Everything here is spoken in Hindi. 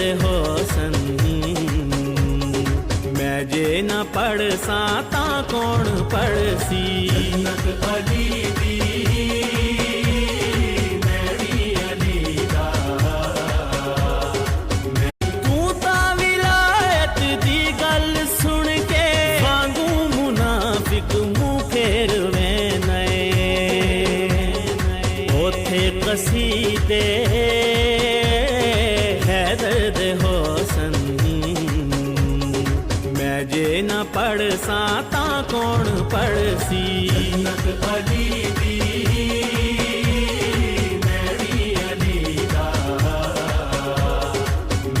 दे होसन मैं जे न पढ़ सा ता कौन पढ़सी जन्नत अली दी मैरी अली दा तू ता विलायत दी गल सुन के वांगू मुनाफिक मुँह फेरवे ओथे कसीदे हैदर दे होसन मैं जे न पढ़ सा ता कौन पढ़सी जन्नत अली